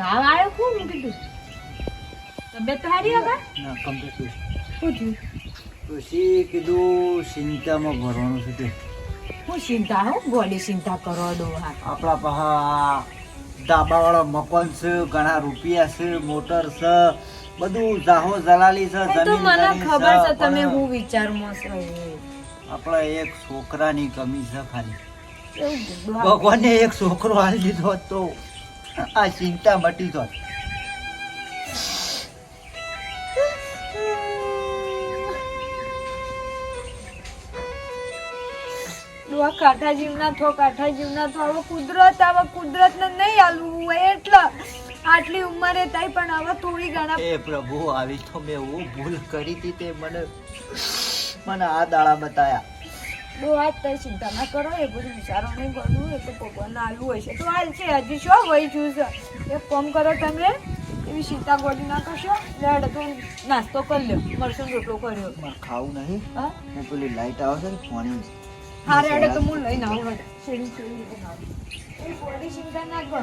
ભાવ આવ્યો ખૂબ મૂકી તું તબિયત તો સારી હવે ના કમ્પ્લીટ શું થયું પછી કીધું ચિંતામાં ભરવાનું છે તે હું ચિંતા હો ગોળી ચિંતા કરો દો હા આપણા પહા ધાબાવાળા મકાન છે ઘણા રૂપિયા છે મોટર છે બધું જાહો જલાલી છે એ તો જમીન મને ગણી ખબર છે તમે પણ હું વિચારમાં છો આપણા એક છોકરાની કમી છે ખાલી એવું કીધું હા. ભગવાને એક છોકરો આલી દીધો હોત તો આ ચિંતા મટી જોત ડોહા કાંઠા જીવના થો હવે કુદરતને નહીં હાલવું હોય એટલે આટલી ઉંમરે થાય પણ હવે થોડી ઘણા એ પ્રભુ આવી તો મેં હું ભૂલ કરી હતી તે મને આ દાડા બતાયા ડોહા તઈ ચિંતા ના કરો એ બધું વિચારો નહીં કરવું એ તો ભગવાનને હાલવું હોય છે તો હાલ છે હજી શું વહી છું છે એક કામ કરો તમે એવી સીતા ગોળી ના કરશો રેડ તો નાસ્તો કરી લ્યો મરસું રોટલો કર્યો મારે ખાવું નહીં હા હું પેલી લાઈટ આવે છે ને પાણી હા રેડ તો હું લઈને આવું શેરી એ ગોળી ચિંતા ના કરો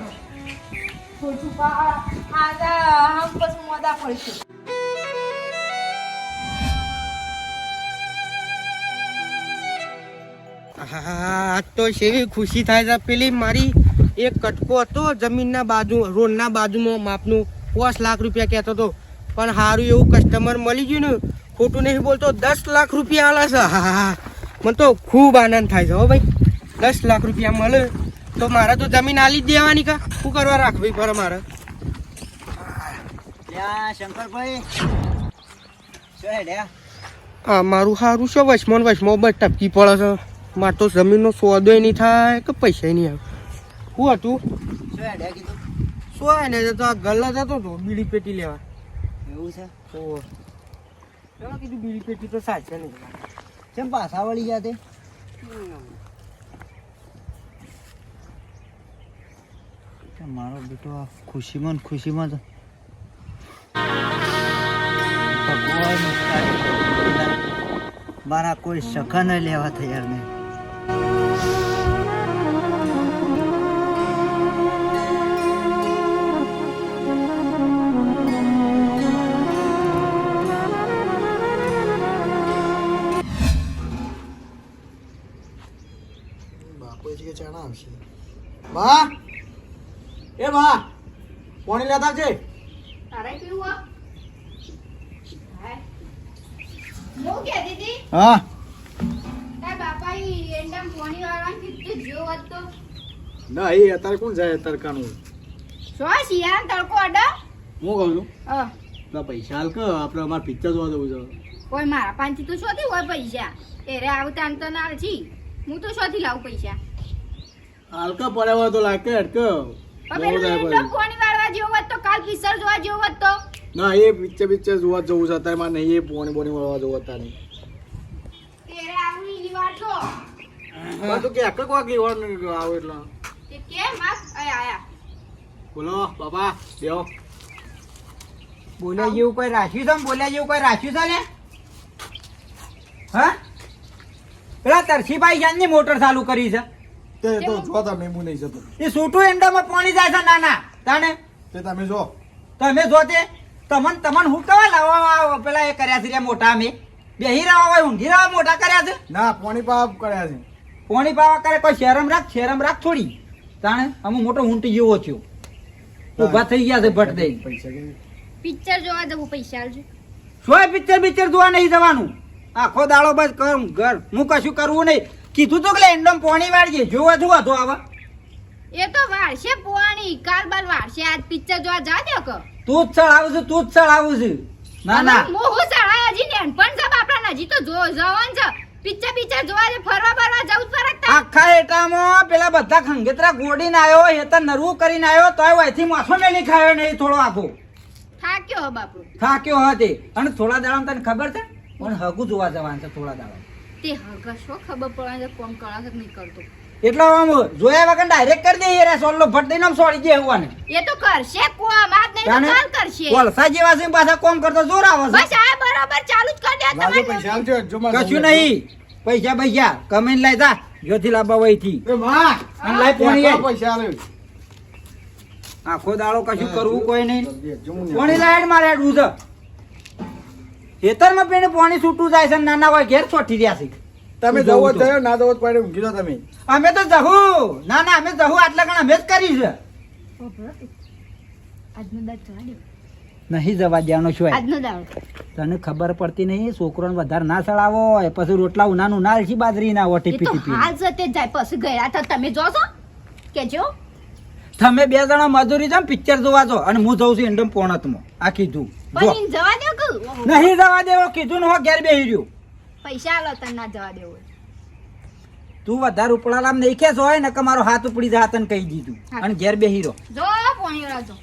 થોડું આમ પછી મોદા પડશે આજ તો સેવી ખુશી થાય છે પેલી મારી એક કટકો હતો જમીનના બાજુ રોડના બાજુમાં માપનું 5 લાખ રૂપિયા કહેતો હતો પણ સારું એવું કસ્ટમર મળી ગયું ને ખોટું નહીં બોલતો 10 લાખ રૂપિયા આલે છે હા મને તો ખૂબ આનંદ થાય છે હો ભાઈ 10 લાખ રૂપિયા મળે તો મારે તો જમીન આલી જ દેવાની કા શું કરવા રાખવી પડે મારે ત્યાં શંકરભાઈ શું હેડ્યા હા મારું સારું છે વચમાં બસ ટપકી પડે છે મારે તો જમીનનો સોદોય નહીં થાય કે પૈસા નહીં આવે શું હતું શું હેડ્યા કીધું શું ને તો આ ગલ્લા જતો હતો બીડી પેટી લેવા એવું છે ઓહો ચાલો કીધું બીડી પેટી તો સાચે નહીં કેમ પાછા વળી ગયા તે મારો બેટો આ ખુશીમાં ને ખુશીમાં તો ભગવાન મારા કોઈ સખા ન લેવા તૈયાર નહીં બા એ બા પાણી લેતા છે તારે પીવું આ હું કે દીદી હા તાર બાપા ઈ એંડમ પોણી વાળવાનું કીધું જો વાત તો ના એ અત્યારે કોણ જાય તડકાનું સો શિયાળ તડકો અડા હું કહું છું હા ના પૈસા હાલ કે આપણે અમારે પિક્ચર જોવા જવું છે કોઈ મારા પાંચી તો શોથી હોય પૈસા એરે આવતા અંત ના છી હું તો શોથી લાવું પૈસા હાલકા પડ્યા હોય તો લાગે હેડકે પેલું એંડમ પોણી વાળવા જેવો હોત તો કાલ પિક્ચર જોવા જેવો હોત તો ના એ પિક્ચર જોવા જવું છે અત્યારે મારે નહીં એ પોણી વળવા જવું અત્યારે તેરે આવું ઈ વાટો તો કે એક વાગે આવો એટલે તે કે માસ આયા બોલો બાપા બેહો બોલ્યા જેવું કોઈ રાખ્યું છે બોલ્યા જેવું કોઈ રાખ્યું છે ને હા પેલા તરસીભાઈ જાનની મોટર ચાલુ કરી છે તે તો જો તમે હું નહીં જતો એ છોટું એંડામાં પાણી જાય છે નાના તાને તે તમે જો તમે જોતે તમન હું કવા લાવવા પેલા એ કર્યા છે રે મોટા અમે બેહી રહ્યા હોય ઊંઘી રહ્યા મોટા કર્યા છે ના પોણી પાપ કર્યા છે પોણી પાવા કરે કોઈ શરમ રાખ થોડી તાણે અમુ મોટો ઊંટી જેવો થયો ઉભા થઈ ગયા છે ભટ દઈ પૈસા કે પિક્ચર જોવા જવું પૈસા આલજો સોય પિક્ચર જોવા નહીં જવાનું આખો દાડો બસ કર ઘર હું કશું કરવું નહીં કીધું તો કે એંડમ પોણી વાળજે જોવા તો આવા એ તો વારશે પોણી કારબાર વારશે આજ પિક્ચર જોવા જા દે કે તું જ ચડાવું છે ના ના મો હું ચડાય હજી નેનપણ છે બાપડા હજી તો જો જવાન છે પિક્ચર જોવા જે ફરવા જવું ફરક આખા એટામાં પેલા બધા ખંગેતરા ગોડીને આવ્યો હેતર નરવું કરીને આવ્યો તોય વયથી માથો મેલી ખાયો નહીં થોડો આખો થાક્યો બાપુ થાક્યો હતો અને થોડા દાડા તને ખબર છે પણ હગું જોવા જવાનું છે થોડા દાડા તે હગા શો ખબર પડે કોણ કળા નહીં કરતો એટલે આમ જોયા વગર ડાયરેક્ટ કરી દે રે સોલ્લો ફટ દઈને આમ છોડી દે હોવાને એ તો કરશે કોમ આજ નહીં તો કાલ કરશે વલસા જેવા છે પાછા કોમ કરતો જોર આવે છે બસ આ બરાબર ચાલુ જ કરી દે લાજો તમારે પૈસા આલજો જો મારે કશું નહીં પૈસા કમેન્ટ લાયતા જોથી લાવવા વહીથી એ માં અને લાય પોણી પૈસા આલે આખો દાડો કશું કરવું કોઈ નહીં. જો હું પાણી લાઈટ મારે હેડવું છે. ખેતરમાં પેને પાણી છૂટું જાય છે ને નાના હોય ઘેર છોટી રહ્યા છે. તમે તું જવો જવું તો. થયો ના જવો પડે ઊંઘી જાઓ તમે. અમે તો જહું ના ના અમે જહું આટલા ગણ અમે જ કરી છે. આજનો દાડ જવા દે. નહીં જવા દેવાનો શું આજનો દાડ તને ખબર પડતી નહીં છોકરોને વધારે ના ચડાવો પછી રોટલા ઉનાનું ના છે બાજરી ના એ ટીપી તો ટીપી હાલ જતે જાય પછી ગયા હતા તમે જો છો કેજો તમે બે જણા મજૂરી જામ પિક્ચર જોવા જો અને હું જઉં છું એન્ડમ પોણતમાં આ કીધું જો પણ ઈન જવા દો કે ઓહો, નહીં જવા દેવો કીધું ને હો ઘેર બેહી રહ્યો પૈસા આલો તને ના જવા દેવો તું વધારે ઉપડાલામ નહીં ખેસ હોય ને કે મારો હાથ ઉપડી જા તને કહી દીધું હા. અને ઘેર બેહી રહ્યો જો પોણી રાજો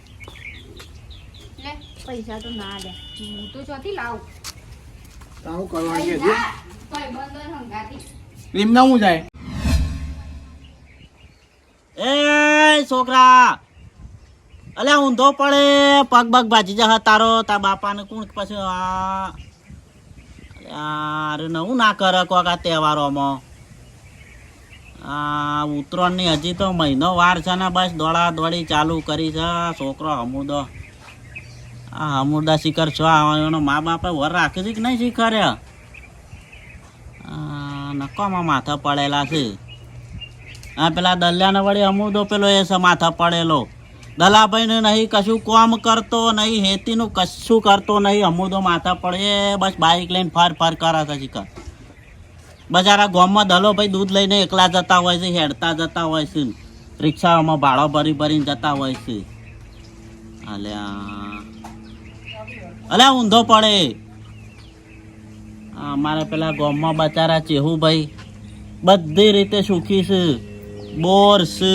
લે પૈસા તો ના લે હું તો ચોથી લાવું તારું કરવાનું કે છે કોઈ બંધો હંગાતી એમના હું જાય એ છોકરા અલ્યા ઊંધો પડે પગ બગ ભાજી જા તારો તાર બાપાને કોણ પછી અરે નવું ના કરે કોક આ તહેવારોમાં ઉત્તરાયણની હજી તો મહિનો વાર છે ને બસ દોડા દોડી ચાલુ કરી છે છોકરો હમુદો આ હમુદા શિખર છો એનો મા બાપે વર રાખે છે કે નહીં શીખરે નકોમાં માથા પડેલા છે આ પેલા દલિયાને વળી અમુદો પેલો એ છે માથા પડેલો દલાભાઈને નહીં કશું કોમ કરતો નહીં હેતીનું કશું કરતો નહીં અમુદો માથા પડે બસ બાઇક લઈને ફર ફર કરે છે શિખર બજારા ગામમાં દલો ભાઈ દૂધ લઈને એકલા જતા હોય છે હેડતા જતા હોય છે રિક્ષાઓમાં ભાડો ભરી ભરીને જતા હોય છે અલ્યા ઊંધો પડે અમારે પેલા ગામમાં બચારા ચેહુભાઈ બધી રીતે સુખી છે બોર છે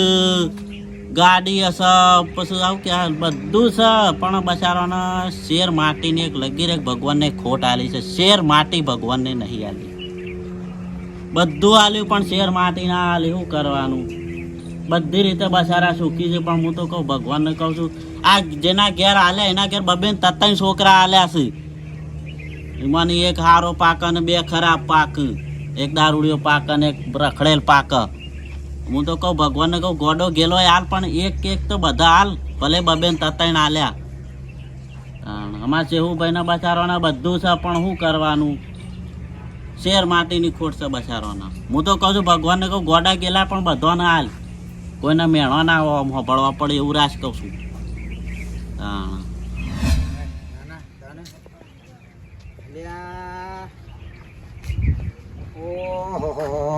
ગાડી હશે પછી આવું કે બધું છે પણ બચારાને શેર માટીની એક લગીર એક ભગવાનને ખોટ આલી છે શેર માટી ભગવાનને નહીં આલી બધું આલ્યું પણ શેર માટી ના આલી શું કરવાનું બધી રીતે બચારા સુખી છે પણ હું તો કહું ભગવાનને કહું છું આ જેના ઘેર આલ્યા એના ઘેર બબેન તત્તાઈ છોકરા આલ્યા છે એમાંની એક હારો પાક અને બે ખરાબ પાક એક દારૂડિયો પાક અને એક રખડેલ પાક હું તો કહું ભગવાનને કહું ગોડો ગેલો હાલ પણ એક તો બધા હાલ ભલે બબેન તત્તાઈને આલ્યા અમારા ચેહુભાઈના બચારાના બધું છે પણ શું કરવાનું શેર માટીની ખોટ છે બચારાના હું તો કહું છું ભગવાનને કહું ગોડા ગેલા પણ બધાને હાલ કોઈને મેળો ના ભળવા પડે એવું રાજ કહું છું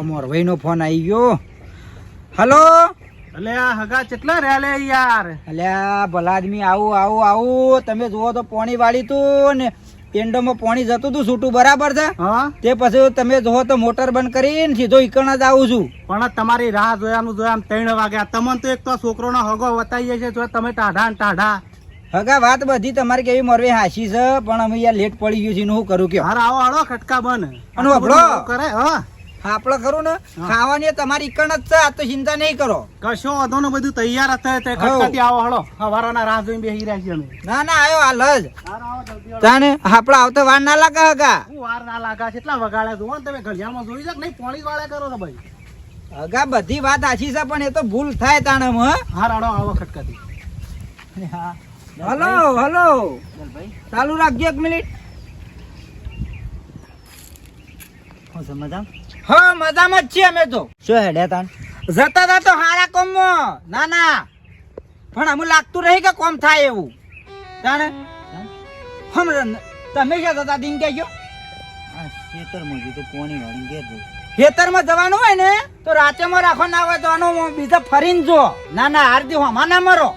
મોરભાઈ નો ફોન આવી ગયો હલો અલે આ હગા કેટલા રહ્યા લે યાર અલ્યા ભલા આદમી આવું તમે જુઓ તો પોણી વાળી તું ને એન્ડોમાં પોણી જતું તું છૂટું બરાબર છે હા તે પછી તમે જુઓ તો મોટર બંધ કરીને સીધો ઈકણ જ આવું છું પણ તમારી રાહ જોયાનું જોયા 3 વાગ્યા તમને તો એક તો છોકરોનો હગો વતાઈએ છે જો તમે ટાઢા ને ટાઢા હગા વાત બધી તમારી કેવી મોરવે હાસી છે પણ અમે યાર લેટ પડી ગયું છે એનું શું કરું કે હાર આવો હળો ખટકા બન અને વભળો. કરે હા આપણે ખરું ને ખાવાની તમારી ઈકણ જ છે આ તો ચિંતા નહીં કરો કશો વાંધો ને બધું તૈયાર હશે તે ખટકાથી આવો હળો હવારોના રાહ જોઈને બેસી રહ્યા છીએ અમે ના ના આયો હાલ જ હાર આવો જલ્દી તાને આપડે આવતો વાર ના લાગે હગા હું વાર ના લાગા કેટલા વગાડ્યા જુઓ ને તમે ઘડિયાળમાં જોઈ જાક નહીં પોણી વાળા કરો ને ભાઈ હગા બધી વાત આછી છે પણ એ તો ભૂલ થાય તાણે હાર આડો આવો ખટકાથી હલો ચાલુ રાખજો 1 મિનિટ હા મજામાં જ છીએ અમે તો શું હેડ્યા તાણ જતા હતા તો હારા કોમમાં ના ના પણ અમુક લાગતું રહી કે કોમ થાય એવું તાણે તમે ક્યાં જતા દિન કહેજો ખેતરમાં જવાનું હોય ને તો રાતેમાં રાખો ના હોય તો આનું બીજા ફરીને જો ના ના હારદી હમા ના મરો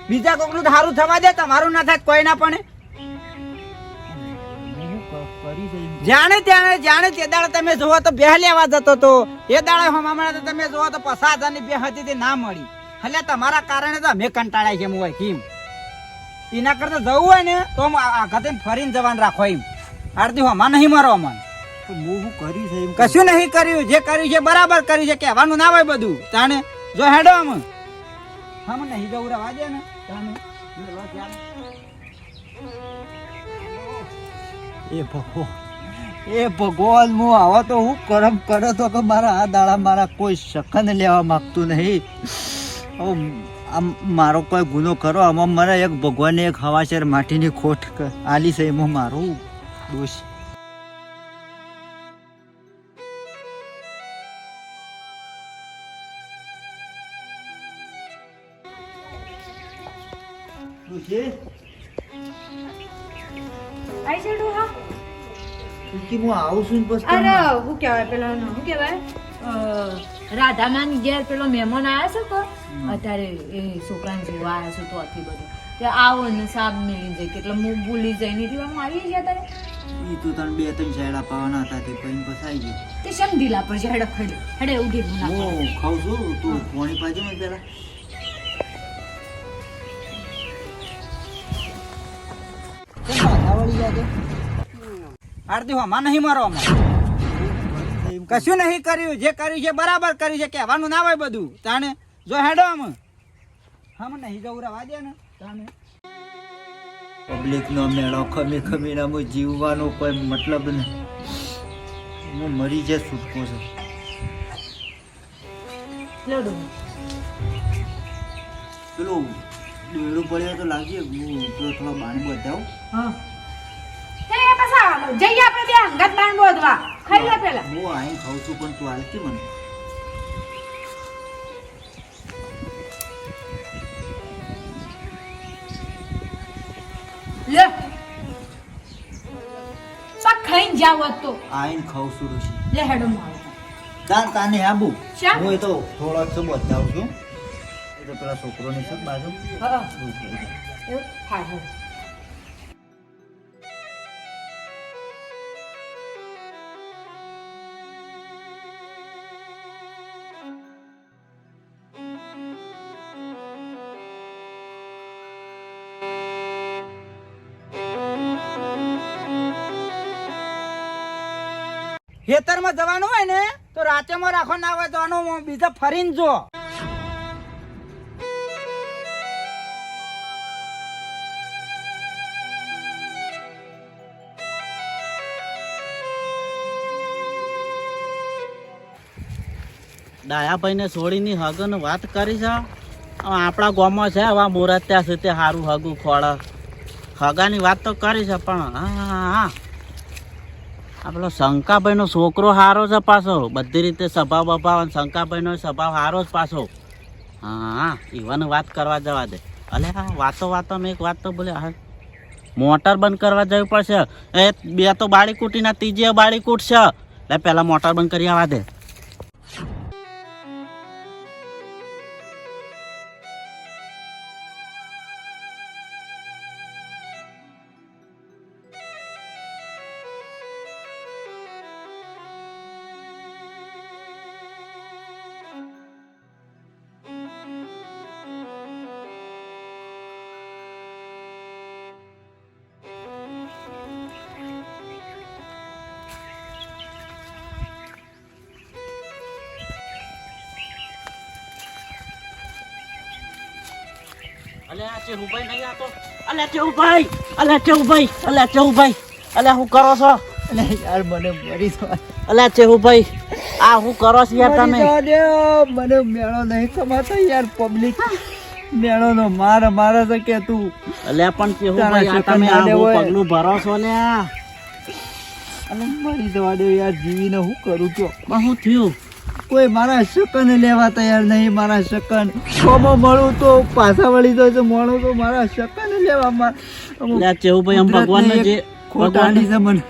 બીજા કોકનું તો સારું થવા દે તમારું ના થાય કોઈ ના પણ જાણે તે દાડે તમે જોવો તો બેહ લેવા જતો તો એ દાડે હમણાં તો તમે જોવો તો 50,000 ની બે હતી તે ના મળી એટલે તમારા કારણે તો અમે કંટાળ્યા છે એમ હોય કેમ એના કરતા જવું હોય ને તો આઘાતે ફરીને જવાનું રાખો એમ આરતી હમણાં નહીં મારો અમને કશું નહીં કર્યું જે કર્યું છે બરાબર કર્યું છે કહેવાનું ના હોય બધું તાણે જો હેડો અમે હમ નહીં જવું રહેવા દે ને તાણે એ ભગવાન હું આવા તો હું કરમ કરો તો કે મારા આ દાડા મારા કોઈ શકન લેવા માંગતું નહીં આમ મારો કોઈ ગુનો કરો આમાં મને એક ભગવાને એક હવાશેર માટીની ખોટ આલી છે એમાં મારો દોષ. આઈ છે ડોહા? હું આવું છું ને બસ અરે શું કહેવાય પેલા શું કહેવાય રાધામાની ઘેર પેલો મહેમાન આવ્યા છે તો અત્યારે એ છોકરાને જોવા આવ્યા છે તો આથી બધું તે આવો ને સાબ મેલી જાય એટલે હું ભૂલી જઈ નથી આમ આવી ગયા તારે ઈ તો તને 2-3 છેડા પાવાના હતા તે કઈ ફસાઈ ગયું. તે શેમ ઢીલા પર છે હેડે ખડે હેડે ઉઠી ગુના હું ખાઉં છું તું પાણી પાજો ને પેલા. આરતી હોમાં નહીં મારો આમાં કશું નહીં કર્યું જે કર્યું છે બરાબર કર્યું છે કહેવાનું ના હોય બધું તાણે જો હેડો આમ હમ નહીં જવું રવા દે ને તાણે પબ્લિક નો મેળો ખમી ખમીને હું જીવવાનો કોઈ મતલબ નહીં. હું મરી જાય છૂટકો છું. લડો પેલું ડોયડું પડ્યો તો લાગીએ હું પેલો થોડો બાણ બતાવું. હા તે પાછા જઈએ આપણે બે અંગત બાણ બોધવા ખાઈ લે પેલા હું આઈ ખાઉં છું પણ તું હાલતી મને. લે સા ખાઈ જાવ તો આઈને ખાઉં છું ઋષિ. લે હેડો મારો તાને આબુ શા? હું એ તો થોડોક તો બતાવું છું. એ તો પેલા છોકરોની છે બાજુ. હા એવું હા હા ખેતરમાં જવાનું હોય ને તો રાતેમાં રાખો ના હોય તો આનું બીજા ફરીને જો ડાયાભાઈને છોડીની હગન વાત કરી છે. આપણા ગામમાં છે આવા મુહૂર્ત ત્યાં સુધી સારું હગું ખોળ હગાની વાત તો કરી છે પણ હા આ પેલો શંકાભાઈનો છોકરો સારો છે પાછો બધી રીતે સ્વભાવ બભાવ અને શંકાભાઈનો સ્વભાવ સારો જ પાછો. હા ઈવન વાત કરવા જવા દે. અલે હા વાતો મેં એક વાત તો બોલે હા મોટર બંધ કરવા જવું પડશે. એ બે તો બાળી કૂટીના ત્રીજી બાળી કૂટશે એટલે પહેલાં મોટર બંધ કરી આવવા દે. અલ્યા ચેહુભાઈ નહીં આતો. અલ્યા ચેહુભાઈ અલ્યા હું કરો છો? એટલે યાર મને મરી જવા. અલ્યા ચેહુભાઈ આ હું કરો છો યાર તમે? મને મેળો નહીં થમાતો યાર. પબ્લિક મેળો નો મારે છે કે તું. અલ્યા પણ ચેહુભાઈ આ તમે આ હું પગલું ભરો છો લ્યા. અને મરી જવા દે યાર. જીવીને હું કરું કયો? પણ શું થયું? કોઈ મારા શકન લેવા તૈયાર નહીં. મારા શકન કોમો મળું તો પાછા વળી જાય છે. મળું તો મારા શકન લેવા. અલ્યા ચેહુભાઈ આમ ભગવાનને જે ખોટાડી છે મને.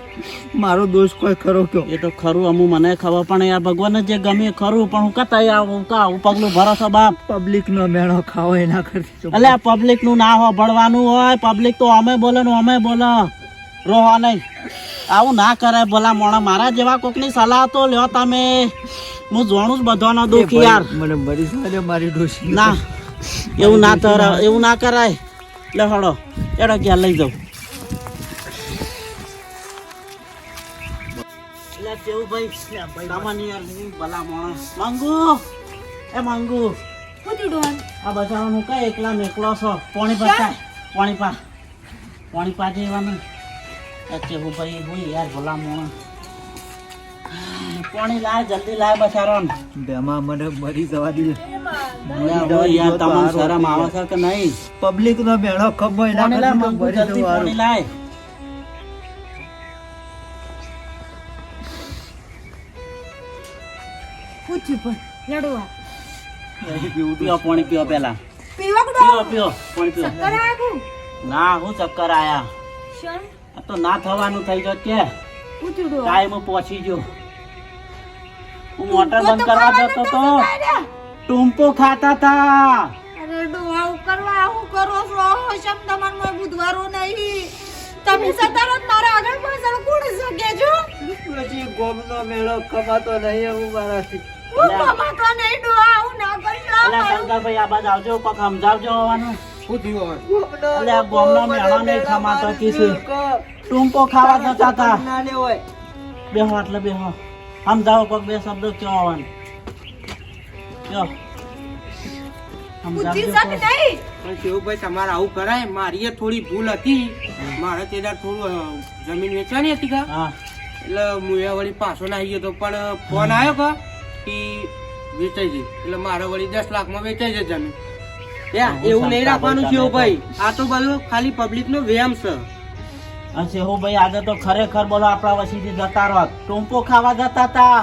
મારો દોષ કોઈ ખરો કયો? એ તો ખરું અમુક મને ખબર પણ યાર ભગવાનને જે ગમે એ ખરું પણ હું કતા આવું પગલું ભરો છો બાપ? પબ્લિક નો મેળો ખાવો એના કરતી. અલ્યા પબ્લિક નું ના ભળવાનું હોય. પબ્લિક તો અમે બોલે ને અમે બોલો રોહો નહીં. આવું ના કરે ભલા મોણા. મારા જેવા કોકની સલાહ તો લ્યો તમે. હું જાણું જ બધાનો દુઃખ યાર. મને મરી જવા મારી ડોશી. ના એવું ના કરાય. લે હળો એડો ક્યાં લઈ જાઉં. માંગુ હું તું આ બચારાનું કઈ એકલા મેકલો છો? પાણી પા જેવાનું ચેહુભાઈ હોય યાર ભલા મોણા. પાણી લાય જલ્દી લાય બચારો. બેમાં મને મરી જવા દે. યાર તમને શરમ આવે છે કે નહીં? પબ્લિક નો મેળો ખમો એના પાણી લાય, કરતાં તો મંગુ, ભરી જલ્દી દઉં પાણી હારું. લાય. પૂછ્યું પણ લડવા નહીં પીવું તો. પીઓ પાણી પીઓ પેલા. પીવા પીઓ કડો પીઓ પાણી પીઓ. ચક્કર આવ્યું ના હું ચક્કર આયા. શણ આ તો ના થવાનું થઈ જત કે પૂછ્યું ડો ટાઈમ પહોંચી ગયો. હું મોટર બંધ કરવા જતો તો ટૂંપો ખાતા હતા. અરે ડો આવું કરવા આવું કરો છો શમ તમાર મોય બુધવારો નહીં તમે સતારો મારા આગળ પાછળ કોણ શકે છો પછી ગોમનો મેળો ખમાતો નહીં એવું મારાથી. હું કમાતો નહીં ડો આવું ના કરશો અલ્યા શંકરભાઈ આ બાજુ આવજો કોક સમજાવજો આવવાનું. શું થયું હવે? ગોમનો અલ્યા ગોમનો મેળો નહીં ખમાતો કીધું. ટૂંપો ખાવા જતા હતા. ના લેવાય. બેહો એટલે બેહો. સમજાવો કોક બે શબ્દો કયો આવવાનું. કયો બુદ્ધિ સમજાવજો સક કોક. નહીં પણ શિવભાઈ તમારે આવું કરાય મારી એ થોડી ભૂલ હતી મારે તે દાડ થોડું જમીન વેચવાની હતી કા હા એટલે હું એ વળી પાછો ના આવી ગયો તો પણ ફોન આવ્યો કા કે વેચાઈ જઈ એટલે મારે વળી 10 લાખમાં વેચાઈ જાય જમીન એવું નહીં રાખવાનું શિવભાઈ આ તો બધું ખાલી પબ્લિક નો વ્યાયામ છે અને શેહુભાઈ આજે તો ખરેખર બોલો આપણા વસીથી જતા રહો. ટૂંપો ખાવા જતા હતા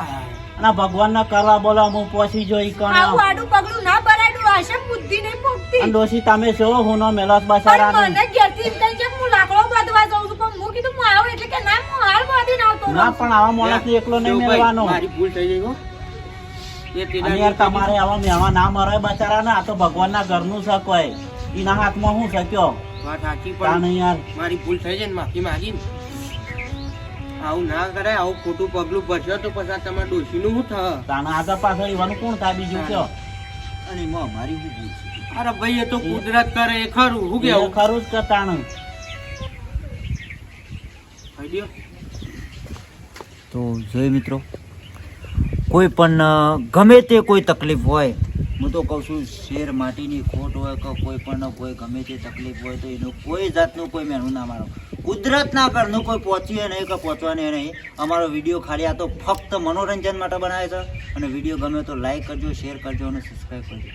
અને ભગવાન ના કરવા બોલો હું પહોંચી જોઈ આવું કણ આડું પગલું ના ભરાડું આશે બુદ્ધિ નહીં પોકતી અને ડોશી તમે છો હું નો મેલો પણ બસારાનો. મને ઘેરથી એમ થાય છે કે હું લાકડો બાંધવા જાઉં છું પણ હું કીધું હું આવું એટલે કે ના હું હાલ બાંધીને આવતો ના રહું પણ આવા માણસ એકલો નહીં શિવભાઈ, મેળવાનો. મારી ભૂલ થઈ ગઈ હો. એ તે અને દાડ યાર તમારે આવા મેળવા ના મરાય બચારા આ તો ભગવાન ના ઘરનું છે કોઈ એના હાથમાં હું શક્યો વાત સાચી તાણ પણ યાર મારી ભૂલ થઈ જાય ને માફી માંગી ને આવું ના કરાય આવું ખોટું પગલું ભરશો તો પછી તમારે ડોશીનું શું થાય તાણ આગળ પાછળ ઈવાનું કોણ થાય બીજું કયો અને એમાં અમારી શું ભૂલ છે? અરે ભાઈ એ તો કુદરત કરે એ ખરું શું એ કેવું ખરું જ કે તાણ ખાઈ દ્યો. તો જોઈ મિત્રો કોઈ પણ ગમે તે કોઈ તકલીફ હોય હું તો કહું છું શેર માટીની ખોટ હોય કે કોઈ પણ કોઈ ગમે તે તકલીફ હોય તો એનું કોઈ જાતનું કોઈ મેળવું ના મારો કુદરતના ઘરનું કોઈ પહોંચીએ નહીં કે પહોંચવાની નહીં. અમારો વિડીયો ખાલી આ તો ફક્ત મનોરંજન માટે બનાવે છે અને વિડીયો ગમે તો લાઈક કરજો શેર કરજો અને સબસ્ક્રાઈબ કરજો.